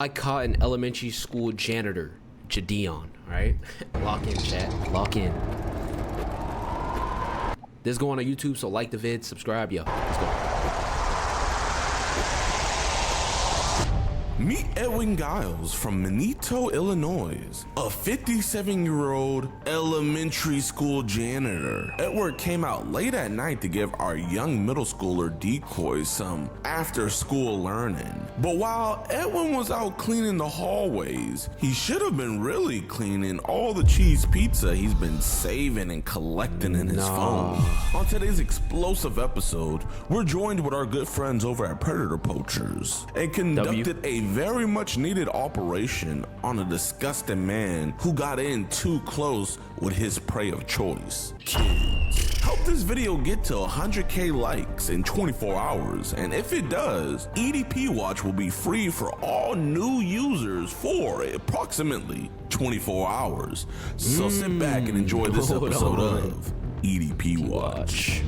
I caught an elementary school janitor, JiDion, right? Lock in, chat. Lock in. This is going on YouTube, so like the vid, subscribe, yo. Let's go. Meet Edwin Giles from Minito, Illinois, a 57-year-old elementary school janitor. Edward came out late at night to give our young middle schooler Decoy some after-school learning. But while Edwin was out cleaning the hallways, he should have been really cleaning all the cheese pizza he's been saving and collecting in his phone. On today's explosive episode, we're joined with our good friends over at Predator Poachers and conducted a very much needed operation on a disgusting man who got in too close with his prey of choice, kids. Help this video get to 100K likes in 24 hours, and if it does, EDP Watch will be free for all new users for approximately 24 hours. So sit back and enjoy this episode of EDP Watch.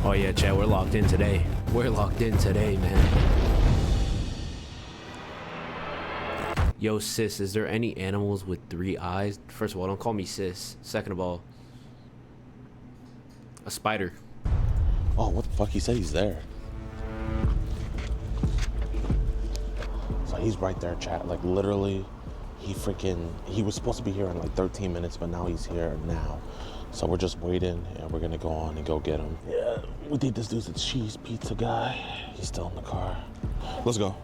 Oh yeah, chat, we're locked in today. We're locked in today, man. Yo, sis, is there any animals with 3 eyes? First of all, don't call me sis. Second of all, a spider. Oh, what the fuck? He said he's there. So he's right there, chat. Like, literally, he was supposed to be here in like 13 minutes, but now he's here now. So we're just waiting, and we're gonna go on and go get him. Yeah, we think this dude's a cheese pizza guy. He's still in the car. Let's go.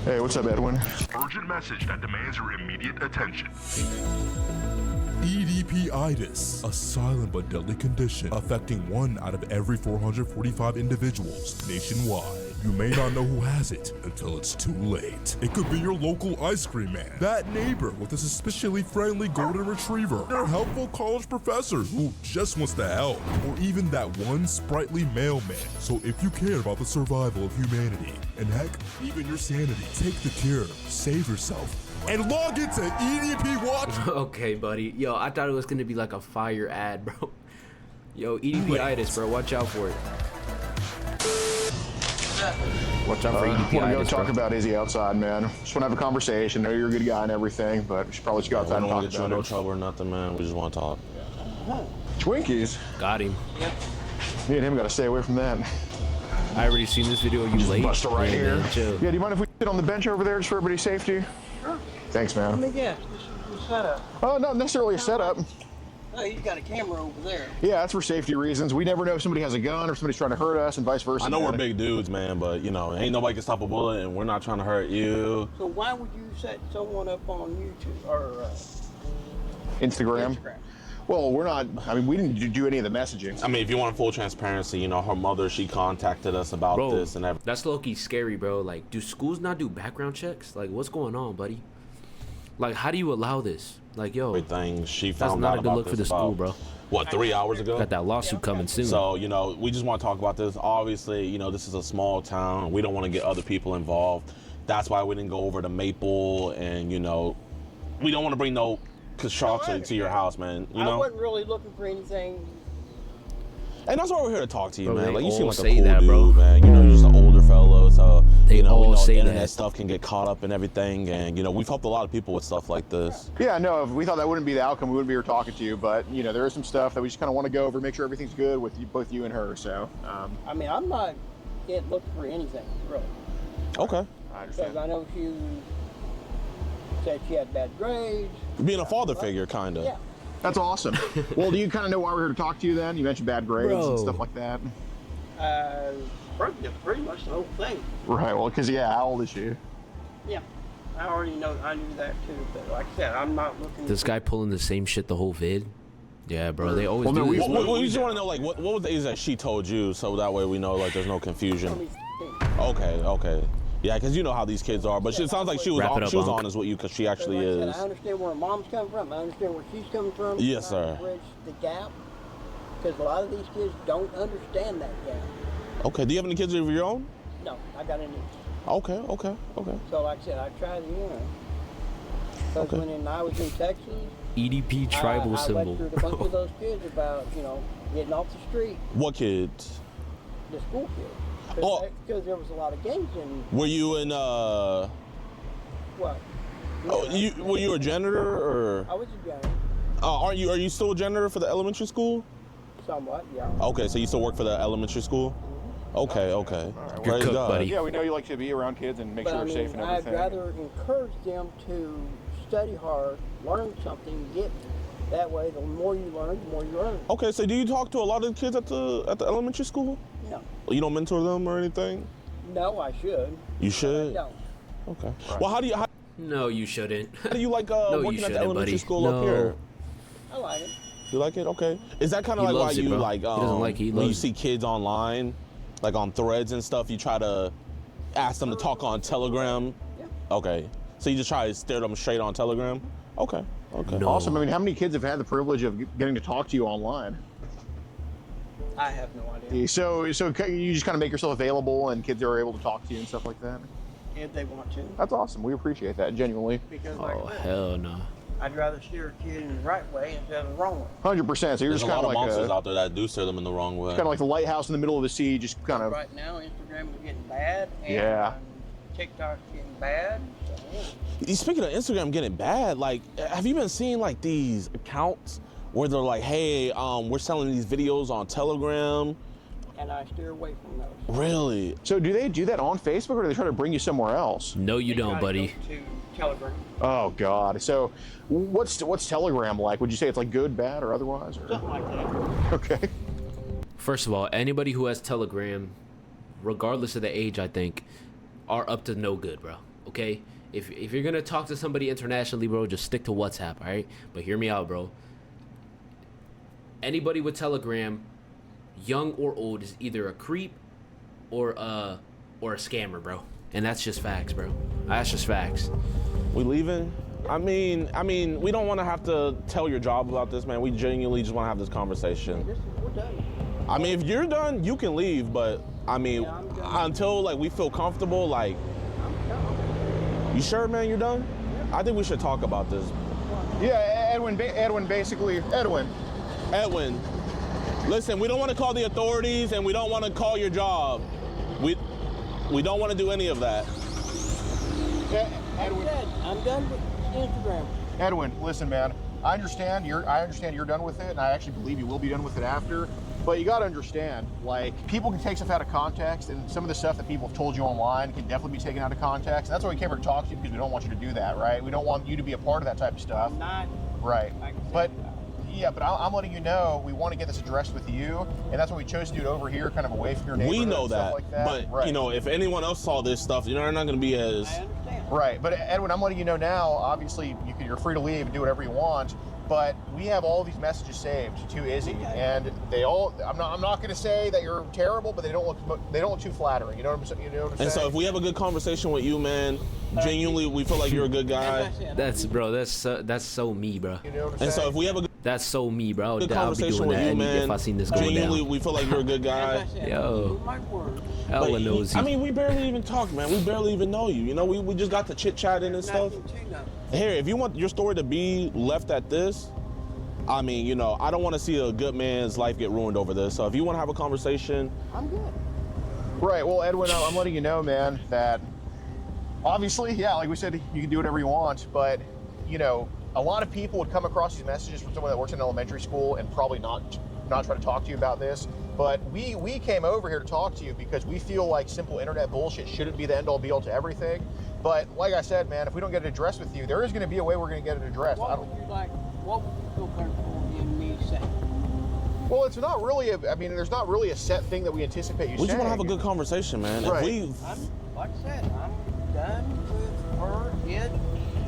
Hey, what's up, Edwin? Urgent message that demands your immediate attention. EDP-itis, a silent but deadly condition affecting 1 out of every 445 individuals nationwide. You may not know who has it until it's too late. It could be your local ice cream man, that neighbor with a suspiciously friendly golden retriever, your helpful college professor who just wants to help, or even that one sprightly mailman. So if you care about the survival of humanity, and heck, even your sanity, take the cure, save yourself, and log into EDP Watch. Okay, buddy. Yo, I thought it was gonna be like a fire ad, bro. Yo, EDP-itis, bro. Watch out for it. Watch out for EDP-itis, I want to go talk about Izzy outside, man. Just want to have a conversation. I know you're a good guy and everything, but we should probably just go outside and talk about No trouble or nothing, man. We just want to talk. Twinkies? Got him. Me and him got to stay away from that. I already seen this video. You late? Buster right here. Chill. Yeah, do you mind if we sit on the bench over there just for everybody's safety? Sure. Thanks, man. I mean, yeah, this is setup. Oh, not necessarily a setup. Oh, you got a camera over there. Yeah, that's for safety reasons. We never know if somebody has a gun or somebody's trying to hurt us and vice versa. I know we're big dudes, man, but, you know, ain't nobody can stop a bullet, and we're not trying to hurt you. So why would you set someone up on YouTube or Instagram? Well, we're not, I mean, we didn't do any of the messaging. I mean, if you want full transparency, you know, her mother, she contacted us about this and everything. That's low-key scary, bro. Like, do schools not do background checks? Like, what's going on, buddy? Like, how do you allow this? Like, yo, Everything she that's found not out a good about look for the this school, about, bro. what, 3 hours ago? Got that lawsuit coming soon. So, you know, we just want to talk about this. Obviously, you know, this is a small town. We don't want to get other people involved. That's why we didn't go over to Maple, and, you know, we don't want to bring no construction to your house, man. You know? I wasn't really looking for anything. And that's why we're here to talk to you, Bro, man. Like, you seem like a say cool that, dude, bro. man. You know, you're just an older fellow, so They you know, we all know say internet that. stuff can get caught up in everything, and you know, we've helped a lot of people with stuff like this. Yeah, no, if we thought that wouldn't be the outcome, we wouldn't be here talking to you, but, you know, there is some stuff that we just kind of want to go over, make sure everything's good with you, both you and her, so. I mean, I'm not yet looking for anything, really. Okay. I understand. Because I know she said she had bad grades. Being a father figure, kind of. Yeah. That's awesome. Well, do you kind of know why we're here to talk to you then? You mentioned bad grades and stuff like that. Pretty much the whole thing. Right, well, because, yeah, how old is she? Yeah. I already know, I knew that too, but like I said, I'm not looking. This guy pulling the same shit the whole vid. Yeah, bro, they always do this. We just want to know, like, what was the age that she told you, so that way we know, like, there's no confusion. Okay. Yeah, because you know how these kids are, but it sounds like she was honest with you, because she actually is. I understand where mom's coming from. I understand where she's coming from. Yes, sir. Bridge the gap, because a lot of these kids don't understand that gap. Okay, do you have any kids of your own? No, I got any. Okay. So like I said, I tried to, you know. Because when I was in Texas, EDP tribal I symbol. lectured a bunch of those kids about, you know, getting off the street. What kids? The school kids. Oh. Because there was a lot of games in Were you in what? were you a janitor or? I was a janitor, Are you still a janitor for the elementary school? somewhat, yeah. Okay, so you still work for the elementary school? Okay, okay. Right, Praise cook, God. buddy. Yeah, we know you like to be around kids and make But sure I they're mean, safe and I'd everything. rather encourage them to study hard, learn something, get that way. The more you learn, the more you earn. Okay, so do you talk to a lot of the kids at the elementary school? No, You don't mentor them or anything? no, I should. You should. No, Okay. Well, how No, you shouldn't. do you like you working at the shouldn't, elementary buddy. school No. up here? I like it. You like it? Okay. Is that kind of He like why loves it, you bro. like He doesn't like it, he when you loves see kids online, like on threads and stuff, you try to ask them to talk on Telegram? Yeah. Okay. So you just try to stare them straight on Telegram? Okay. Okay. No. Awesome. I mean, how many kids have had the privilege of getting to talk to you online? I have no idea. So you just kind of make yourself available, and kids are able to talk to you and stuff like that. If they want to, That's awesome. We appreciate that genuinely. because like Oh I said, hell no. I'd rather steer a kid in the right way instead of the wrong way. 100%. So you're There's just a kind lot of of like monsters out there that do steer them in the wrong way. kind of like the lighthouse in the middle of the sea, just kind of. Right now, Instagram is getting bad, and Yeah. TikTok's getting bad. So, yeah. Speaking of Instagram getting bad, like, have you been seeing like these accounts where they're like, hey, we're selling these videos on Telegram? And I steer away from those. Really? So do they do that on Facebook, or do they try to bring you somewhere else? No, you They try don't, to buddy. go to Telegram. Oh God. So what's Telegram like? Would you say it's like good, bad, or otherwise? Or? Something like that. Okay. First of all, anybody who has Telegram, regardless of the age, I think, are up to no good, bro. Okay? If you're gonna talk to somebody internationally, bro, just stick to WhatsApp, all right? But hear me out, bro. Anybody with Telegram, young or old, is either a creep or a scammer, bro. And that's just facts, bro. That's just facts. We leaving? I mean, we don't want to have to tell your job about this, man. We genuinely just want to have this conversation. We're done. I mean, if you're done, you can leave, but I mean, Yeah, I'm done. until like we feel comfortable, like, I'm done. you sure, man, you're done? I think we should talk about this. Yeah, Edwin. Edwin, listen, we don't want to call the authorities and we don't want to call your job. We don't want to do any of that. Like I said, I'm done with Instagram. Edwin, listen, man. I understand you're done with it, and I actually believe you will be done with it after. But you got to understand, like, people can take stuff out of context, and some of the stuff that people have told you online can definitely be taken out of context. And that's why we came here to talk to you, because we don't want you to do that, right? We don't want you to be a part of that type of stuff. I'm not. Right. Like I said, But yeah, but I'm letting you know we want to get this addressed with you, and that's why we chose to do it over here, kind of away from your neighborhood. We know and stuff that, like that. but Right. you know, if anyone else saw this stuff, you know, they're not going to be as. I understand. Right, but Edwin, I'm letting you know now. Obviously, you're free to leave and do whatever you want. But we have all these messages saved to Izzy, and they all. I'm not going to say that you're terrible, but they don't look too flattering. You know what I'm saying? You know what I'm saying? And so, if we have a good conversation with you, man, genuinely, we feel like you're a good guy. As I said, That's so me, bro. You know what I'm And saying? so, if we have a good That's so me, bro. I'll be conversation doing with that you, man, if I seen this going genuinely, down. we feel like you're a good guy. as I said, Yo. my word. Ella But knows I you. mean, we barely even talk, man. We barely even know you. You know, we just got to chit chatting and stuff. Nothing to know. Here, if you want your story to be left at this, I mean, you know, I don't want to see a good man's life get ruined over this. So if you want to have a conversation, I'm good. Right. Well, Edwin, I'm letting you know, man, that obviously, yeah, like we said, you can do whatever you want, but you know, a lot of people would come across these messages from someone that works in elementary school and probably not try to talk to you about this. But we came over here to talk to you because we feel like simple internet bullshit shouldn't be the end all be all to everything. But like I said, man, if we don't get it addressed with you, there is going to be a way we're going to get it addressed. What would you like? What would you feel comfortable in me saying? Well, it's not really. There's not really a set thing that we anticipate you we saying. just want to have a good conversation, man. Right. Like I said, I'm done with her, kid.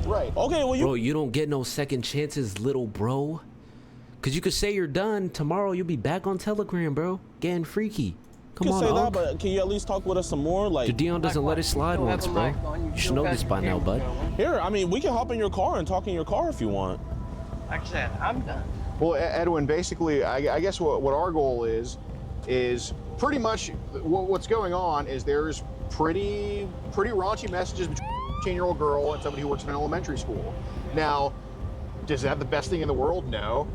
Right. Okay, well, Bro, you don't get no second chances, little bro. Cause you could say you're done tomorrow. You'll be back on Telegram, bro, getting freaky. Come can on, say that, Unc. but can you at least talk with us some more? Like, JiDion doesn't let it slide once, bro. You should know this by now, bud. here, I mean, we can hop in your car and talk in your car if you want. Like I said, I'm done. Well, Edwin, basically, I guess what our goal is pretty much what's going on is there's pretty raunchy messages between a 18-year-old girl and somebody who works in an elementary school. Now, does that have the best thing in the world? No.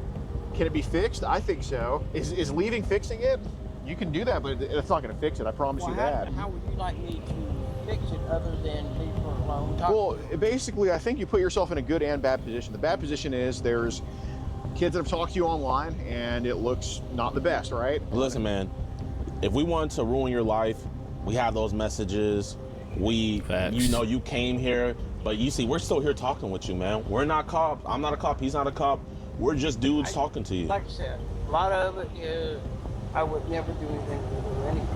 Can it be fixed? I think so. Is leaving fixing it? You can do that, but it's not going to fix it. I promise you that. How would you like me to fix it other than leave her alone? Well, basically, I think you put yourself in a good and bad position. The bad position is there's kids that have talked to you online, and it looks not the best, right? Listen, man, if we wanted to ruin your life, we have those messages. Facts. You know, you came here, but you see, we're still here talking with you, man. We're not cops. I'm not a cop. He's not a cop. We're just dudes talking to you. Like I said, a lot of it is I would never do anything with her anyway.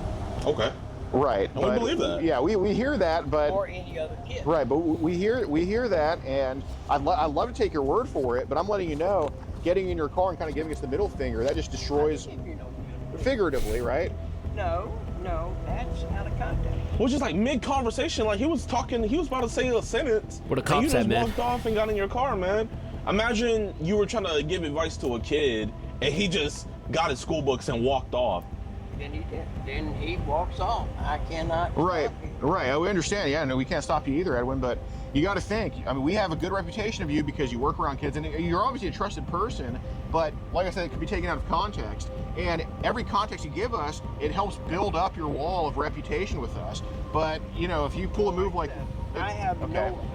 Okay. Right. And we believe that. Yeah, we hear that, but Or any other kid. right, but we hear that, and I'd love to take your word for it, but I'm letting you know, getting in your car and kind of giving us the middle finger, that just destroys, figuratively, right? No, that's out of context. Which is like mid-conversation, like he was talking, he was about to say a sentence. Where the and cops you just at, man? walked off and got in your car, man. Imagine you were trying to give advice to a kid, and he just got his school books and walked off. Then he did. Then he walks off. I cannot. Right, stop him. right. We understand. Yeah, no, we can't stop you either, Edwin. But you got to think. I mean, we have a good reputation of you because you work around kids, and you're obviously a trusted person. But like I said, it could be taken out of context. And every context you give us, it helps build up your wall of reputation with us. But you know, if you pull a move like, I have no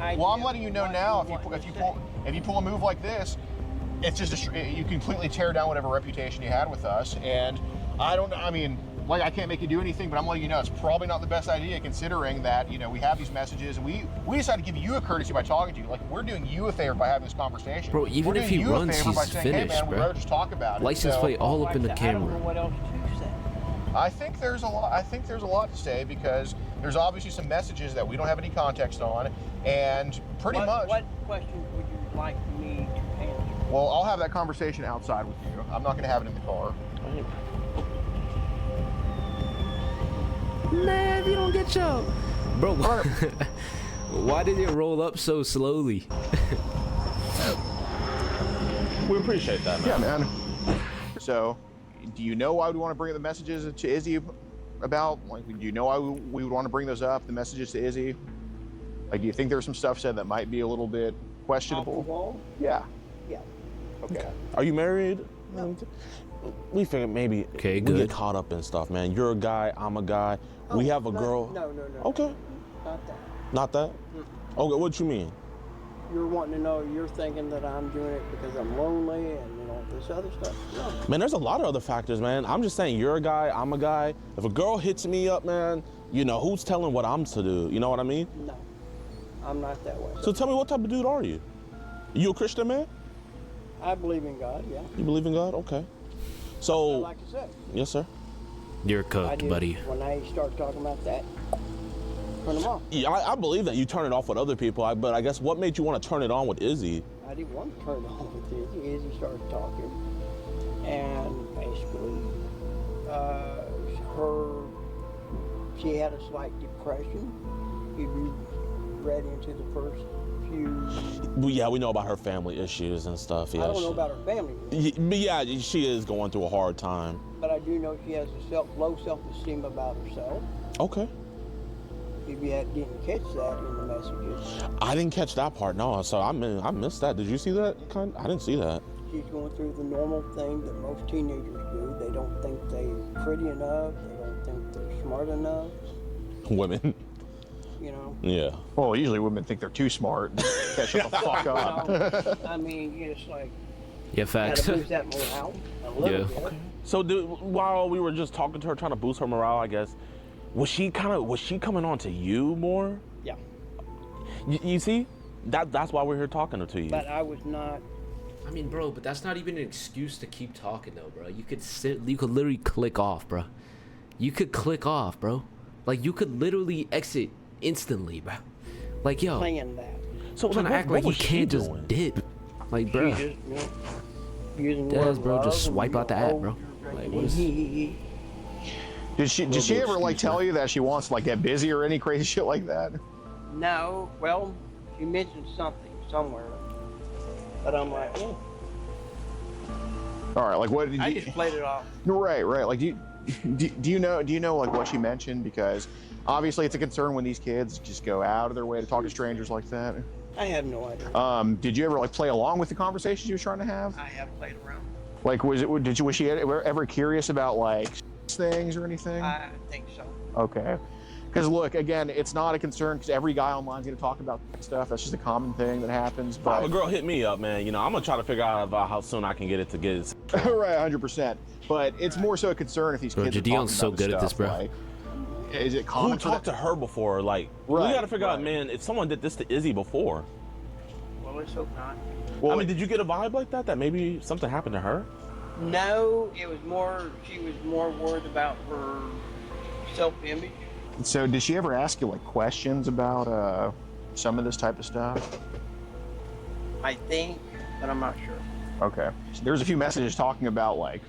idea. Well, I'm letting you know what now. you want If you to pull a move like this, it's just you completely tear down whatever reputation you had with us. And I don't. I mean, like I can't make you do anything, but I'm letting you know it's probably not the best idea, considering that you know we have these messages, and we decided to give you a courtesy by talking to you. Like we're doing you a favor by having this conversation. Bro, even We're if doing he you a runs, favor by he's saying, hey, finished, man, we'd bro. rather just talk about it. License So, plate all up in the I don't know camera. what else to say. I think there's a lot. I think there's a lot to say because there's obviously some messages that we don't have any context on, and pretty much. What questions would you like me to answer? Well, I'll have that conversation outside with you. I'm not going to have it in the car. Nah, if you don't get your... Bro, why did it roll up so slowly? We appreciate that, man. Yeah, man. So, do you know why we want to bring the messages to Izzy about? Like, do you know why we would want to bring those up, the messages to Izzy? Like, do you think there's some stuff said that might be a little bit Off the questionable? wall? Yeah. Yeah. Okay. Are you married? No. We figured maybe Okay, we good. get caught up in stuff, man. You're a guy, I'm a guy. We have a girl. No. Okay. Not that. Not that? Okay, what you mean? You're wanting to know, you're thinking that I'm doing it because I'm lonely and you know this other stuff. No. Man, there's a lot of other factors, man. I'm just saying, you're a guy, I'm a guy. If a girl hits me up, man, you know, who's telling what I'm to do? You know what I mean? No. I'm not that way. So tell me, what type of dude are you? You a Christian man? I believe in God, yeah. You believe in God? Okay. So, Like I said, yes, sir. You're I cooked, did, buddy. when I start talking about that, turn them off. Yeah, I believe that you turn it off with other people, but I guess what made you want to turn it on with Izzy? I didn't want to turn it on with Izzy. Izzy started talking, and basically, she had a slight depression. If you read into the first few, Well, yeah, we know about her family issues and stuff. Yeah, I don't know about her family, But yeah, she is going through a hard time. but I do know she has a low self-esteem about herself. Okay. If you didn't catch that in the messages, I didn't catch that part, no. So I missed that. Did you see that? I didn't see that. she's going through the normal thing that most teenagers do. They don't think they're pretty enough. They don't think they're smart enough. Women. You know. Yeah. Well, usually women think they're too smart. Yeah, shut the fuck up. So, I mean, it's like Yeah, facts. gotta boost that morale a little Yeah. bit. So while we were just talking to her, trying to boost her morale, I guess, was she coming on to you more? Yeah. You see, that's why we're here talking to you. But I was not. I mean, bro, but that's not even an excuse to keep talking, though, bro. You could literally click off, bro. You could click off, bro. Like, you could literally exit instantly, bro. Like, yo, Playing that. So trying to act like you can't just dip. Like, bro, She just, using the Daz, word bro, just love swipe and, out the app, bro. Like, what is... Did she ever like tell you that she wants to like get busy or any crazy shit like that? No, well, she mentioned something somewhere, but I'm like, oh, All right, like what did I you? just played it off. Right. Like do you know like what she mentioned? Because obviously it's a concern when these kids just go out of their way to talk to strangers like that. I have no idea. Did you ever like play along with the conversation she was trying to have? I have played around. Like was she ever curious about like things or anything? I think so. Okay. Because look, again, it's not a concern because every guy online's going to talk about stuff. That's just a common thing that happens. If But a girl hit me up, man, you know, I'm gonna try to figure out about how soon I can get it. right, 100%. But it's more so a concern if these Bro, kids are JiDion's talking so about good at this, stuff, bro. Like, is it Who common for talked that? to her before? Like, we Right, gotta figure out, right. man, if someone did this to Izzy before. Well, let's hope not. Well, I mean, did you get a vibe like that? That maybe something happened to her? No, it was more. She was more worried about her self-image. so did she ever ask you like questions about some of this type of stuff? I think, but I'm not sure. Okay. So there's a few messages talking about like.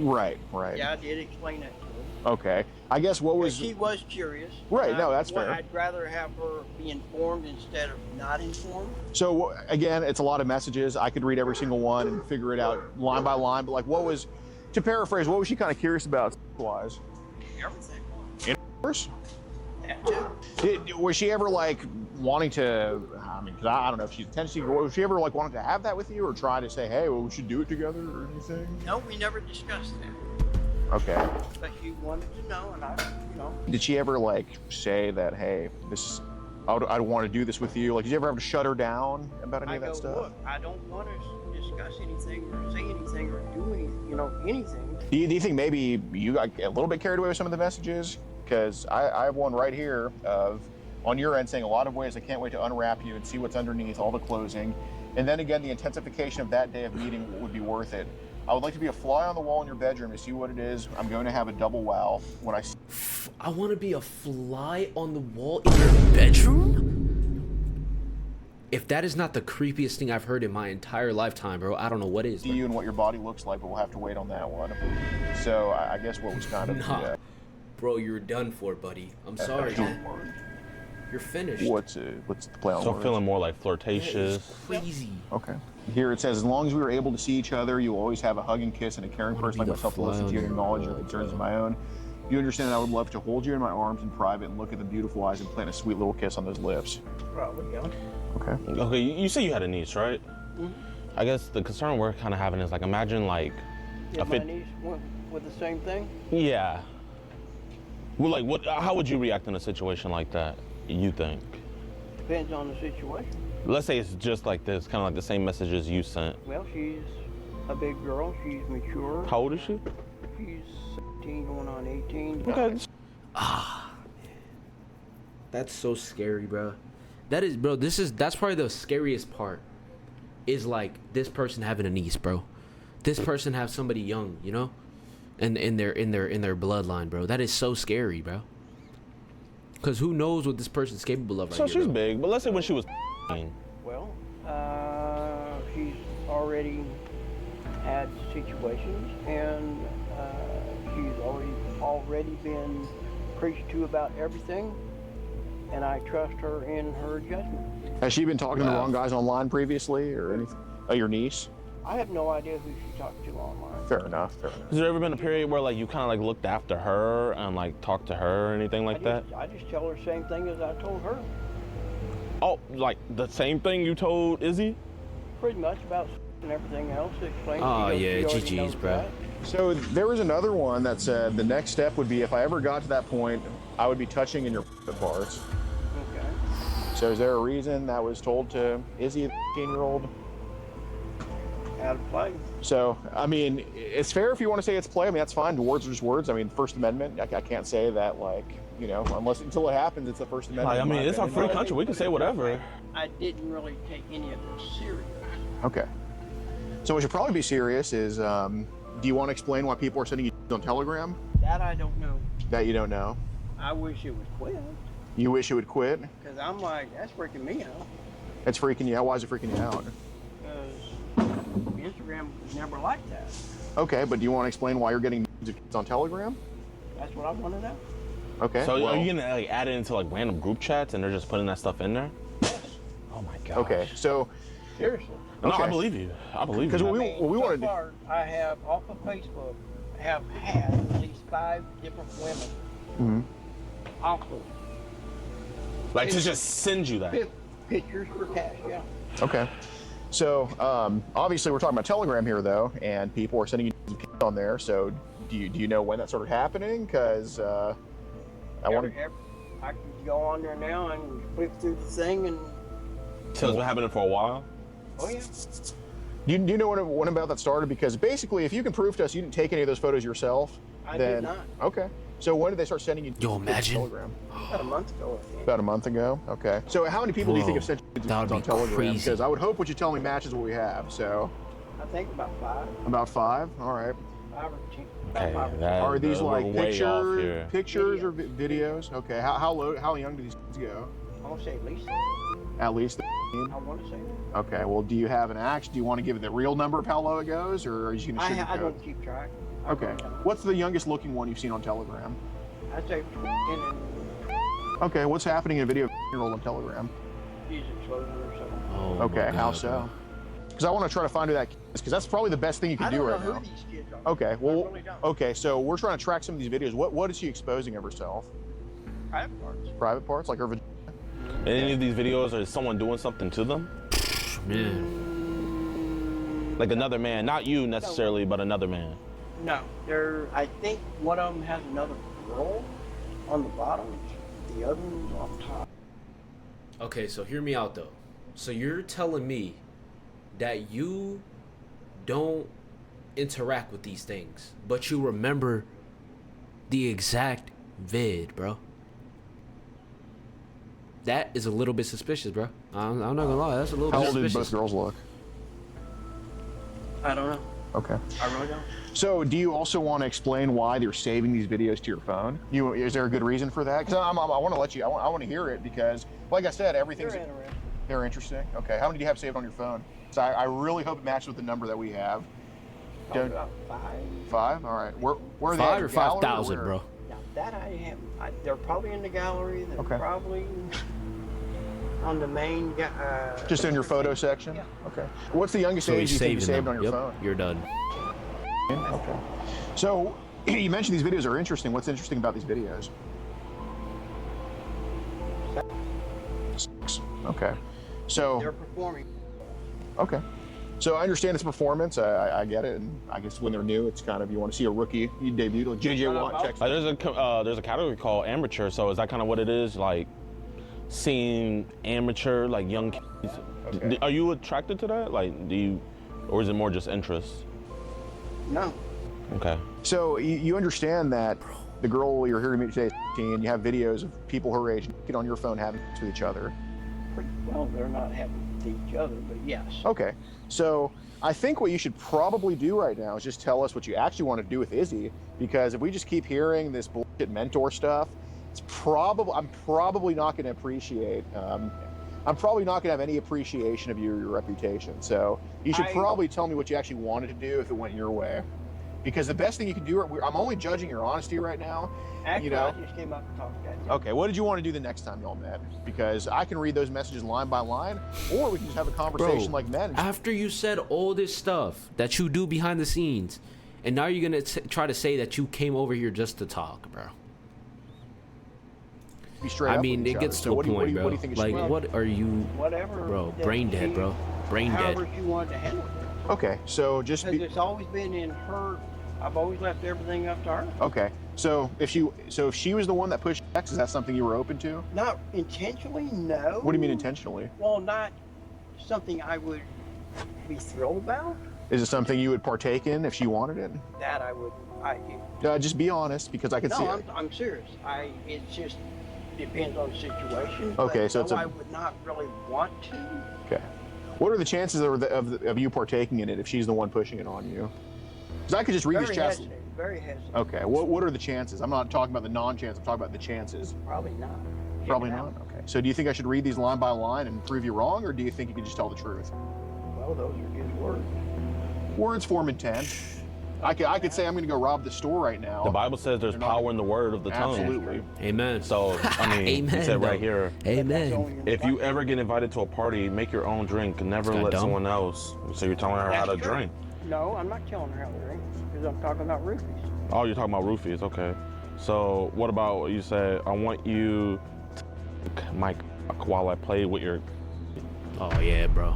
Right. Yeah, I did explain that to her. Okay. I guess what was. She was curious. Right, and no, that's well, fair. I'd rather have her be informed instead of not informed. So again, it's a lot of messages. I could read every single one and figure it out line by line. But like, what was, to paraphrase, what was she kind of curious about, wise? Everything. First, That too. was she ever like wanting to? I mean, 'cause I don't know if she's intentionally. Was she ever like wanting to have that with you, or try to say, hey, well, we should do it together, or anything? No, we never discussed that. Okay. But she wanted to know, and I, you know. Did she ever like say that, hey, this, I want to do this with you? Like, did you ever have to shut her down about any I of that go, stuff? look, I don't want to discuss anything or say anything or do anything, anything. Do you think maybe you got a little bit carried away with some of the messages? Because I have one right here of, on your end, saying a lot of ways I can't wait to unwrap you and see what's underneath all the closing. And then again, the intensification of that day of meeting would be worth it. I would like to be a fly on the wall in your bedroom to see what it is. I'm going to have a double wow when I see. I want to be a fly on the wall in your bedroom? If that is not the creepiest thing I've heard in my entire lifetime, bro, I don't know what is. You and what your body looks like, but we'll have to wait on that one. So I guess what was kind of Nah. Bro, you're done for, buddy. I'm sorry, man. You're finished. what's the play on So words? feeling more like That flirtatious. is crazy. Okay. Here it says, as long as we were able to see each other, you will always have a hug and kiss and a caring person like be the myself to fly listen on to you and the acknowledge your wall, concerns of bro. my own. You understand that I would love to hold you in my arms in private and look at the beautiful eyes and plant a sweet little kiss on those lips. Probably, yeah. Okay. Okay, you say you had a niece, right? Mhm. I guess the concern we're kind of having is like, imagine like, If my niece went with the same thing, yeah. Well, like, what? How would you react in a situation like that? You think? depends on the situation. Let's say it's just like this, kind of like the same messages you sent. Well, she's a big girl. She's mature. How old is she? She's 17 going on 18. Okay. That's so scary, bro. That is, bro. That's probably the scariest part. Is like this person having a niece, bro. This person have somebody young, and in their bloodline, bro. That is so scary, bro. Cause who knows what this person's capable of right So here, she's bro. big, but let's say when she was. Well, she's already had situations, and she's already been preached to about everything, and I trust her in her judgment. Has she been talking to the Wow. wrong guys online previously or anything? Oh, your niece? I have no idea who she talked to online. Fair enough. Fair enough. Has there ever been a period where like you kind of like looked after her and like talked to her or anything like that? I just tell her the same thing as I told her, Oh, like the same thing you told Izzy? pretty much about and everything else. Explain. Oh, yeah, she already GG's, knows bro. that. So there was another one that said the next step would be if I ever got to that point, I would be touching in your parts. Okay. So is there a reason that was told to Izzy, the 15-year-old? Out of play. So, I mean, it's fair if you want to say it's play. I mean, that's fine. Words are just words. I mean, First Amendment, I can't say that, like, until it happens, it's the First Amendment. Like, I in mean, my it's our opinion. free country. We can say whatever. I didn't really take any of it serious. Okay. So what should probably be serious is, do you want to explain why people are sending you on Telegram That I don't know. that you don't know? I wish it would quit, You wish it would quit? because I'm like, that's freaking me out. It's freaking you out. Why is it freaking you out? Because Instagram was never like that. Okay, but do you want to explain why you're getting kids on Telegram? That's what I want to know. Okay. So well, are you gonna like add it into like random group chats and they're just putting that stuff in there? Yes. Oh my god. okay. So, Seriously. No, Okay. I believe you. I believe Because you. we- what we so wanna do- far, I have off of Facebook, have had at least 5 different women off of Like to just send you that. pictures for cash. Yeah. okay. So, obviously we're talking about Telegram here though, and people are sending you on there. So, do you know when that started happening? Because I want to. I can go on there now and click through the thing and. So it's been happening for a while? Oh yeah. Do you know when about that started? Because basically, if you can prove to us you didn't take any of those photos yourself, I then did not. okay. So when did they start sending you? Yo, imagine. Telegram? About a month ago, I think. About a month ago. Okay. So how many people do you think Whoa, have sent you that would on be Telegram? crazy. Because I would hope what you tell me matches what we have. So I think about 5. about 5. All right. 5 or 10. Okay, About 5 or 10. that- Are these we're like way off here. pictures or videos? Okay. How young do these kids go? I want to say at least. At least. I want to say that. Okay. Well, do you have an axe? Do you want to give it the real number of how low it goes, or are you going to sugarcoat? I don't keep track. I Okay. really don't. What's the youngest looking one you've seen on Telegram? I'd say 10 and Okay. What's happening in a video of a 10-year-old on Telegram? he's exposure or something. Oh, Okay. my How God, so? bro. Because I want to try to find who that kid is, because that's probably the best thing you I can do don't know right who now. these kids are. Okay. I Well. really don't. Okay. So we're trying to track some of these videos. What is she exposing of herself? Private parts. Private parts, like her vagina? Any of these videos, is someone doing something to them? Man. Like another man, not you necessarily, but another man. No, I think one of them has another girl on the bottom. The other one's on top. Okay, so hear me out though. So you're telling me that you don't interact with these things, but you remember the exact vid, bro. That is a little bit suspicious, bro. I'm not gonna lie, that's a little How bit old did suspicious. both girls look? I don't know. Okay. I really don't. So, do you also want to explain why they're saving these videos to your phone? Is there a good reason for that? Because I want to let you. I want to hear it because, like I said, everything's. They're interesting. They're interesting. Okay. How many do you have saved on your phone? So I really hope it matches with the number that we have. Probably about 5. 5. All right. Where are they? 5 at? or Gallery 5,000, where? bro. Now that I have, they're probably in the gallery. They're Okay. probably on the main. Just in your photo section. Yeah. Okay. What's the youngest So age he's you think you saving saved them. on your Yep, phone? you're done. Okay. So you mentioned these videos are interesting. What's interesting about these videos? 6. Okay. So They're performing. okay. So I understand it's performance. I get it, and I guess when they're new, it's kind of you want to see a rookie you debut like JJ Watt checks. There's a category called amateur. So is that kind of what it is? Like seeing amateur, like young kids. Okay. Are you attracted to that? Like, do you, or is it more just interest? No. Okay. So you understand that the girl you're here to meet today is 15. You have videos of people her age get on your phone having sex with each other. Well, they're not having with each other, but yes. Okay. So I think what you should probably do right now is just tell us what you actually want to do with Izzy, because if we just keep hearing this bullshit mentor stuff, I'm probably not going to appreciate. I'm probably not going to have any appreciation of your reputation. So you should probably tell me what you actually wanted to do if it went your way, because the best thing you can do. I'm only judging your honesty right now. Actually, I just came up and talked to you. Okay, what did you want to do the next time y'all met? Because I can read those messages line by line, or we can just have a conversation like men. After you said all this stuff that you do behind the scenes, and now you're gonna try to say that you came over here just to talk, bro. Be straight I up mean, with each it other. gets So to a what do point, you bro. think it Like, should be? what are you, Whatever. bro? that Brain dead, she- bro. Brain However dead. you wanted to handle it. Okay, so just Because be it's always been in her. I've always left everything up to her. okay. So if she was the one that pushed X, is that something you were open to? Not intentionally, no. What do you mean intentionally? Well, not something I would be thrilled about. Is it something you would partake in if she wanted it? That I would. Just be honest, because I can see No, it. I'm serious. It just depends on the situation. Okay, but so no, it's a- I would not really want to. Okay. What are the chances of you partaking in it if she's the one pushing it on you? Because I could just read Very these chats. hesitant. Very hesitant. Okay. What are the chances? I'm not talking about the non-chance. I'm talking about the chances. Probably not. Probably Check it not. out. Okay. So do you think I should read these line by line and prove you wrong, or do you think you could just tell the truth? Well, those are his words. Words form intent. I could say I'm going to go rob the store right now. The Bible says there's They're not- power in the word of the tongue. Absolutely. Amen. So, I mean, Amen, he said right though. here, Amen. if you ever get invited to a party, make your own drink. Never Kinda let dumb. someone else. So you're telling her how to That's true. drink. No, I'm not telling her how to drink because I'm talking about roofies. Oh, you're talking about roofies. Okay. So what about what you said? I want you to my cock while I play with your. Oh yeah, bro.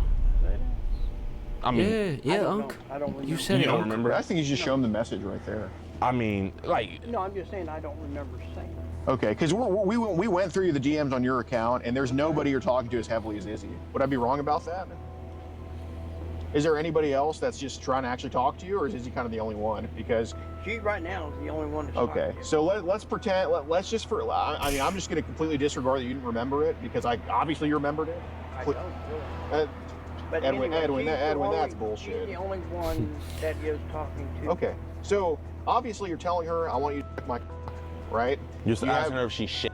I mean, Yeah, I don't Unc. know. I don't remember. You said you it, don't Unc. remember? I think you just show them the message right there. I mean, like. No, I'm just saying I don't remember saying it. Okay, because we went through the DMs on your account, and there's nobody you're talking to as heavily as Izzy. Would I be wrong about that? Is there anybody else that's just trying to actually talk to you, or is Izzy kind of the only one? Because She right now is the only one that's okay, talking. so let's pretend. Let's just I mean, I'm just going to completely disregard that you didn't remember it because obviously you remembered it. I don't really. But Edwin, anyway, Edwin, that's she's bullshit. the only one that is talking to. Okay, so obviously you're telling her, I want you to check my, right? You're just You asking have- her if she's shit.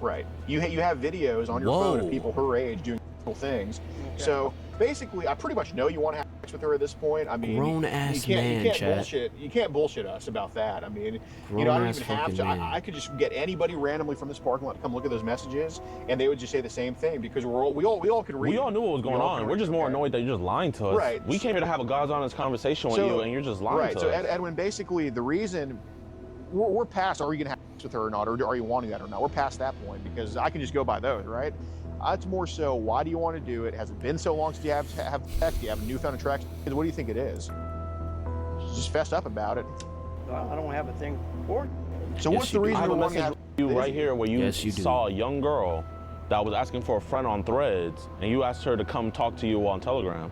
Right. You have videos on your phone of people her age doing things. Okay. So basically, I pretty much know you want to have sex with her at this point. I mean, Grown-ass you man, can't chat. bullshit. You can't bullshit us about that. I mean, you know, I don't Grown-ass even have fucking to. man. I could just get anybody randomly from this parking lot to come look at those messages, and they would just say the same thing because we all could read. We all knew what was going on. We're just more annoyed that you're just lying to us. Right. We came here to have a God's honest conversation with you, and you're just lying right. to So us. Edwin, basically, the reason we're past, are you gonna have sex with her or not, or are you wanting that or not? We're past that point because I can just go by those, right? It's more so, why do you want to do it? Has it been so long since you have sex? Do you have a newfound attraction? What do you think it is? Just fess up about it. I don't have a thing for it. So Yes, what's you the do. reason I have you a want to message have for you right here where you Yes, you do. saw a young girl that was asking for a friend on Threads, and you asked her to come talk to you on Telegram.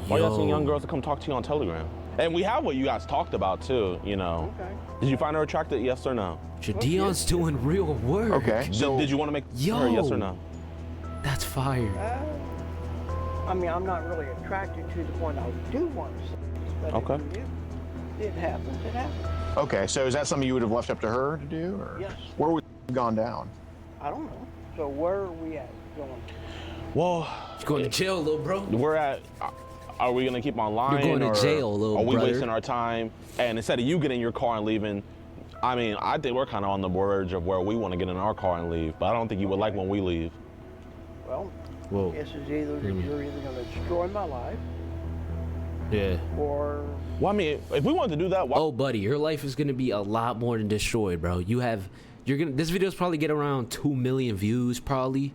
Why are you asking young girls to come talk to you on Telegram? And we have what you guys talked about too, you know. Okay. Did you find her attractive, yes or no? JiDion's doing real work. Okay. So Did you want to make Yo. her yes or no? That's fire. I mean, I'm not really attracted to the point I do want to see. But Okay. if it happens, it happens. okay, so is that something you would have left up to her to do, or Yes. where would it have gone down? I don't know. So where are we at going? Well, You're going to jail, little bro. we're at. Are we gonna keep on lying? You're going to or jail, little Are we brother. wasting our time? And instead of you getting in your car and leaving, I mean, I think we're kind of on the verge of where we want to get in our car and leave. But I don't think you would like when we leave. Well, Whoa. this is either you're either going to destroy my life Yeah. or Well, I mean, if we wanted to do that, why? Oh, buddy, your life is gonna be a lot more than destroyed, bro. This video's probably get around 2 million views, probably.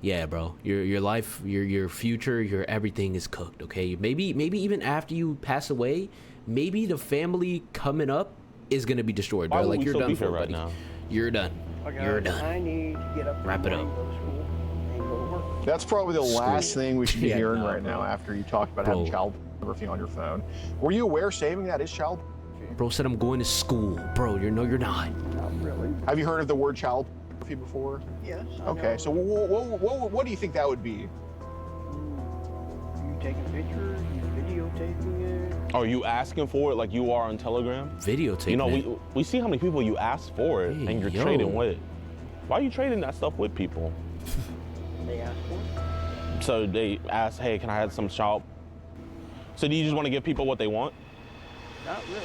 Yeah, bro. Your life, your future, your everything is cooked. Okay. Maybe even after you pass away, maybe the family coming up is gonna be destroyed, Why bro. would Like we you're still done be for, here right buddy. now? You're done. okay, You're done. I need to get up in Wrap the it morning, up. go to school, and go to work. That's probably the last thing we should be Yeah, hearing no, right now bro. after you talked about having Bro. child pornography on your phone. Were you aware saving that is child pornography? Bro said I'm going to school, bro. You're not. Not really. Have you heard of the word child pornography before? Yes. I Okay, know. so what do you think that would be? You taking pictures, you videotaping it. Are you asking for it like you are on Telegram? Videotape. You know, it. we see how many people you ask for it, Hey, and you're yo. trading with. Why are you trading that stuff with people? They ask for it. So they ask, hey, can I have some child? So do you just want to give people what they want? Not really.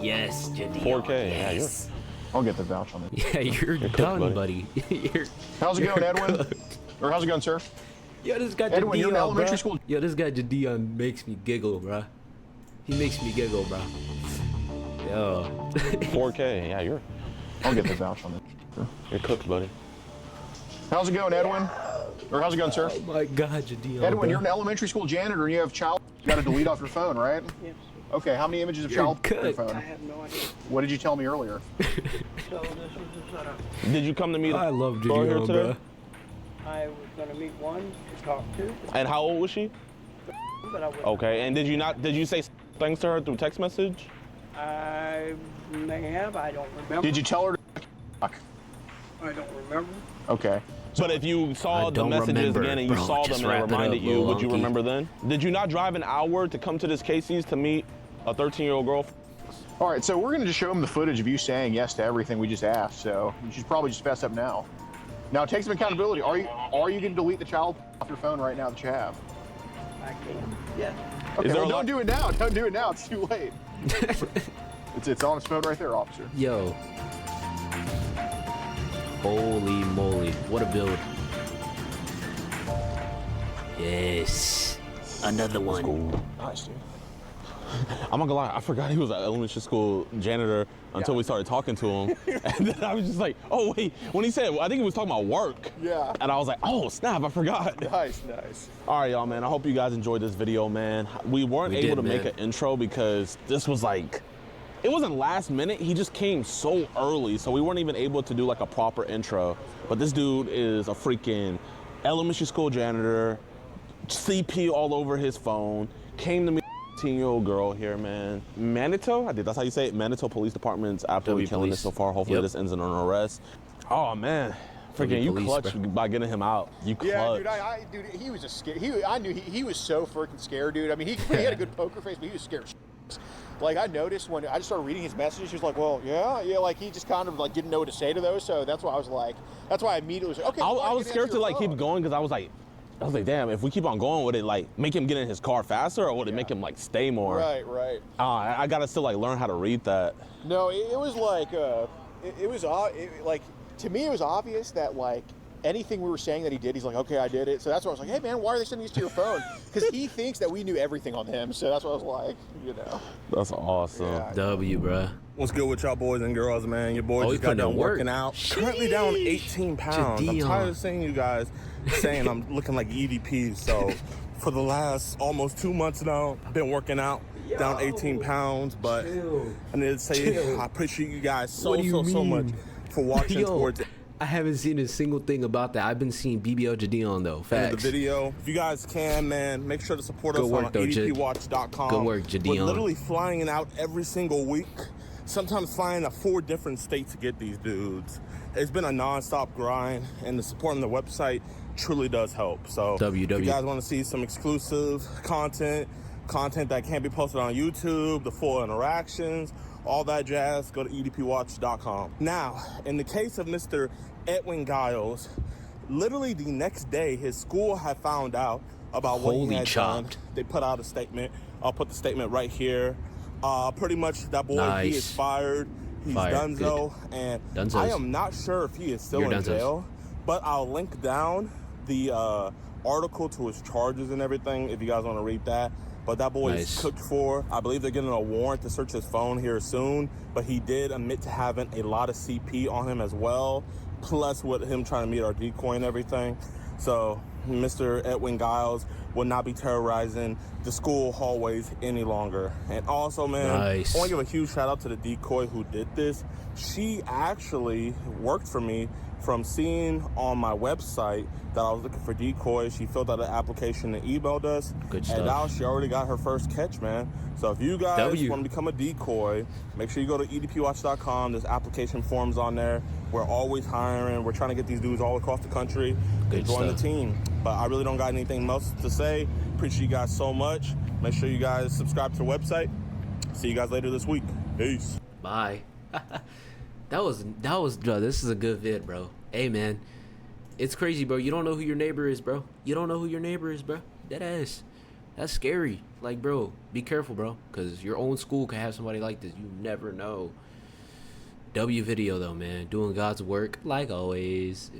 Yes, JiDion. 4K, yeah, Yes. I'll get the vouch on it. Yeah, you're cooked, done, buddy. buddy. How's it going, Edwin? Or how's it going, sir? Yo, this guy Edwin, you're in JiDion, elementary bro. school. Yo, this guy JiDion makes me giggle, bro. He makes me giggle, bro. Yo. 4K, yeah, I'll get the vouch on it. you're cooked, buddy. How's it going, Edwin? Or how's it going, sir? Oh my God, JiDion. Edwin, bro. you're an elementary school janitor and you have child. You got to delete off your phone, right? Yes. Okay, how many images of You're child on your cooked. I phone? have no idea. What did you tell me earlier? So this was the setup. Did you come to meet? I love girl here JiDion, today? bro. I was going to meet one to talk to, And how old was she? but I wouldn't. Okay, and did you say things to her through text message? I may have. I don't remember. Did you tell her to I don't remember. Okay. But if you saw I the don't messages remember, again and you bro. saw Just them and it wrap it reminded up, you, little would you honky. remember then? Did you not drive an hour to come to this Casey's to meet a 13-year-old girl? All right, so we're going to just show them the footage of you saying yes to everything we just asked. So you should probably just fess up now. Now take some accountability. Are you going to delete the child off your phone right now that you have? I can. Yes. Okay, there well, a lot- don't do it now. Don't do it now. It's too late. It's on his phone right there, officer. Yo. Holy moly. What a build. Yes. Another one. Nice, dude. I'm not gonna lie, I forgot he was an elementary school janitor until we started talking to him. And then I was just like, oh wait, when he said, I think he was talking about work. Yeah. And I was like, oh snap, I forgot. Nice, nice. All right, y'all, man, I hope you guys enjoyed this video, man. We weren't able to make an intro because this was like, it wasn't last minute, he just came so early, so we weren't even able to do like a proper intro. But this dude is a freaking elementary school janitor, CP all over his phone, came to me, 18-year-old girl here, man. Manitou, I think that's how you say it. Manitou Police Department's absolutely killing it so far. Hopefully this ends in an arrest. Oh man, freaking you clutched by getting him out. You clutched. Yeah, dude, dude, he was just scared. I knew he was so freaking scared, dude. I mean, he had a good poker face, but he was scared. Like I noticed when I just started reading his messages, he was like, well, yeah, like he just kind of like didn't know what to say to those. So that's why I was like, that's why I immediately was like, okay. I was scared to like keep going because I was like, damn, if we keep on going, would it like make him get in his car faster or would it make him like stay more? Right. I gotta still like learn how to read that. No, it was like, like, to me it was obvious that like anything we were saying that he did, he's like, okay, I did it. So that's why I was like, hey man, why are they sending these to your phone? Because he thinks that we knew everything on him. So that's what I was like, you know. That's awesome. Yeah. W, bruh. What's good with y'all boys and girls, man? Your boys just got done working out. Currently down 18 pounds. JiDion. I'm tired of seeing you guys saying I'm looking like EDP. So for the last almost 2 months now, I've been working out, down 18 pounds. But I need to say, I appreciate you guys so much for watching towards it. I haven't seen a single thing about that. I've been seeing BBL JiDion though. Facts. The video. If you guys can, man, make sure to support us on ADUnfiltered.com. Good work, JiDion. We're literally flying out every single week. Sometimes flying to 4 different states to get these dudes. It's been a non-stop grind, and the support on the website truly does help. So if you guys want to see some exclusive content that can't be posted on YouTube, the full interactions, all that jazz, go to edpwatch.com. Now, in the case of Mr. Edwin Giles, literally the next day, his school had found out about what he had done. They put out a statement. I'll put the statement right here. Pretty much that boy, he is fired. He's donezo. And I am not sure if he is still in jail, but I'll link down the article to his charges and everything if you guys want to read that. But that boy is cooked for. I believe they're getting a warrant to search his phone here soon. But he did admit to having a lot of CP on him as well, plus with him trying to meet our decoy and everything. So Mr. Edwin Giles will not be terrorizing the school hallways any longer. And also, man, I want to give a huge shout out to the decoy who did this. She actually worked for me from seeing on my website that I was looking for decoys. She filled out an application and emailed us. Good stuff. And now she already got her first catch, man. So if you guys want to become a decoy, make sure you go to edpwatch.com. There's application forms on there. We're always hiring. We're trying to get these dudes all across the country to join the team. But I really don't got anything else to say. Appreciate you guys so much. Make sure you guys subscribe to the website. See you guys later this week. Peace. Bye. That was bro, this is a good vid, bro. Hey man, it's crazy, bro. You don't know who your neighbor is, bro. You don't know who your neighbor is, bro. That's scary. Like, bro, be careful, bro, because your own school can have somebody like this. You never know. W video though, man, doing God's work like always.